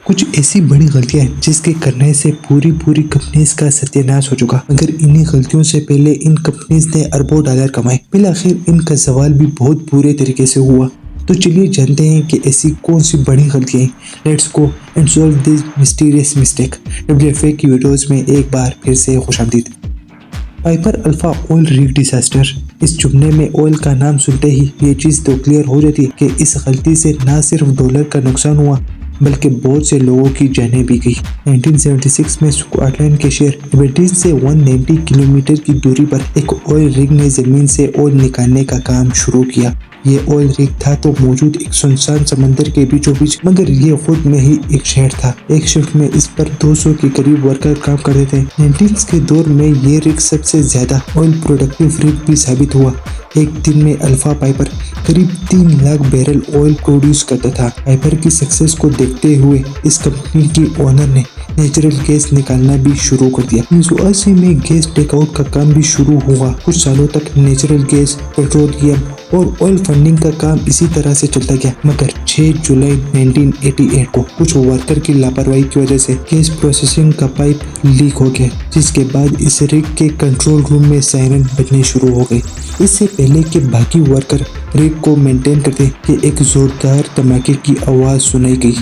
کچھ ایسی بڑی غلطیاں ہیں جس کے کرنے سے پوری کمپنیز کا ستیہ ناش ہو چکا، مگر انہی غلطیوں سے پہلے ان کمپنیز نے اربوں ڈالر کمائے۔ بالآخر ان کا زوال بھی بہت برے طریقے سے ہوا۔ تو چلیے جانتے ہیں کہ ایسی کون سی بڑی غلطیاں ہیں۔ Let's go and solve this mysterious mistake. WFA کی ویڈیوز میں ایک بار پھر سے خوش آمدید۔ Piper Alpha oil rig disaster. اس جملے میں آئل کا نام سنتے ہی یہ چیز تو کلیئر ہو جاتی ہے کہ اس غلطی سے نہ صرف ڈالر کا نقصان ہوا بلکہ بہت سے لوگوں کی جانیں بھی گئی۔ 1976 میں اسکاٹ لینڈ کے شہر ایبرڈین سے 190 کلومیٹر کی دوری پر ایک آئل ریگ نے زمین سے آئل نکالنے کا کام شروع کیا۔ یہ آئل ریگ تھا تو موجود ایک سنسان سمندر کے بیچوں بیچ، مگر یہ خود میں ہی ایک شہر تھا۔ ایک شفٹ میں اس پر 200 کے قریب ورکر کام کرتے تھے۔ 90s کے دور میں یہ ریگ سب سے زیادہ آئل پروڈکٹیو ریگ بھی ثابت ہوا۔ ایک دن میں الفا پائپر قریب 3 لاکھ بیرل آئل پروڈیوس کرتا تھا۔ پائپر کی سکسیس کو دیکھتے ہوئے اس کمپنی کی اونر نے نیچرل گیس نکالنا بھی شروع کر دیا۔ 1980 میں گیس ٹیک آؤٹ کا کام بھی شروع ہوا۔ کچھ سالوں تک نیچرل گیس، پیٹرولیم اور آئل فنڈنگ کا کام اسی طرح سے چلتا گیا، مگر 6 جولائی 1988 کو کچھ ورکر کی لاپرواہی کی وجہ سے گیس پروسیسنگ کا پائپ لیک ہو گیا، جس کے بعد اس ریگ کے کنٹرول روم میں سائرن بجنے شروع ہو گئے۔ اس سے پہلے کہ باقی ورکر ریگ کو مینٹین کرتے کہ ایک زوردار دھماکے کی آواز سنائی گئی۔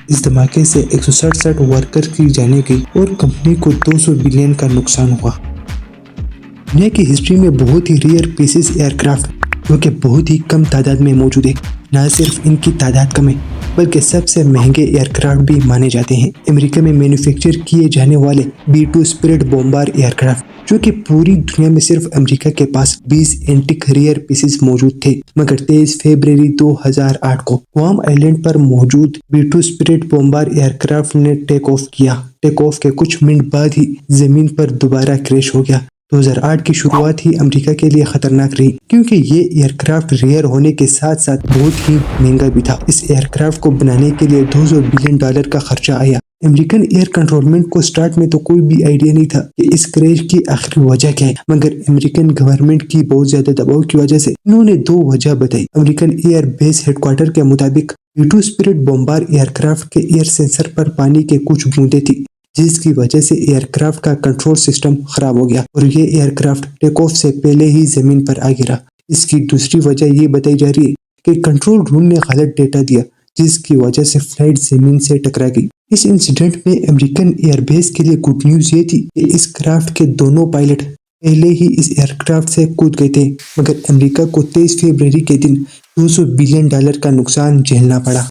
اس دھماکے سے 167 ورکر کی جانیں گئی اور کمپنی کو 200 بلین کا نقصان ہوا۔ دنیا کی ہسٹری میں بہت ہی ریئر پیسز ایئر کرافٹ جو کہ بہت ہی کم تعداد میں موجود ہے۔ نہ صرف ان کی تعداد کم ہے بلکہ سب سے مہنگے ایئر کرافٹ بھی مانے جاتے ہیں۔ امریکہ میں مینوفیکچر کیے جانے والے B-2 Spirit bomber year craft جو کہ پوری دنیا میں صرف امریکہ کے پاس 20 اینٹک ریئر پیسز موجود تھے، مگر 23 فروری 2008 کو گوام آئلینڈ پر موجود B-2 Spirit bomber year craft نے ٹیک آف کیا۔ ٹیک آف کے کچھ منٹ بعد ہی زمین پر دوبارہ کریش ہو گیا۔ 2008 کی شروعات ہی امریکہ کے لیے خطرناک رہی کیونکہ یہ ایئر کرافٹ ریئر ہونے کے ساتھ ساتھ بہت ہی مہنگا بھی تھا۔ اس ایئر کرافٹ کو بنانے کے لیے $200 بلین کا خرچہ آیا۔ امریکن ایئر کنٹرولمنٹ کو سٹارٹ میں تو کوئی بھی آئیڈیا نہیں تھا کہ اس کریش کی آخری وجہ کیا ہے، مگر امریکن گورنمنٹ کی بہت زیادہ دباؤ کی وجہ سے انہوں نے 2 وجہ بتائی۔ American air base headquarter کے مطابق B-2 Spirit bomber aircraft کے ایئر سینسر پر پانی کے کچھ بوندیں تھی، جس کی وجہ سے ایئر کرافٹ کا کنٹرول سسٹم خراب ہو گیا اور یہ ایئر کرافٹ ٹیک آف سے پہلے ہی زمین پر آ گرا۔ اس کی دوسری وجہ یہ بتائی جا رہی ہے کہ کنٹرول روم نے غلط ڈیٹا دیا، جس کی وجہ سے فلائٹ زمین سے ٹکرا گئی۔ اس انسیڈنٹ میں امریکن ایئر بیس کے لیے گڈ نیوز یہ تھی کہ اس کرافٹ کے دونوں پائلٹ پہلے ہی اس ایئر کرافٹ سے کود گئے تھے، مگر امریکہ کو 23 فروری کے دن $200 بلین کا نقصان جھیلنا پڑا۔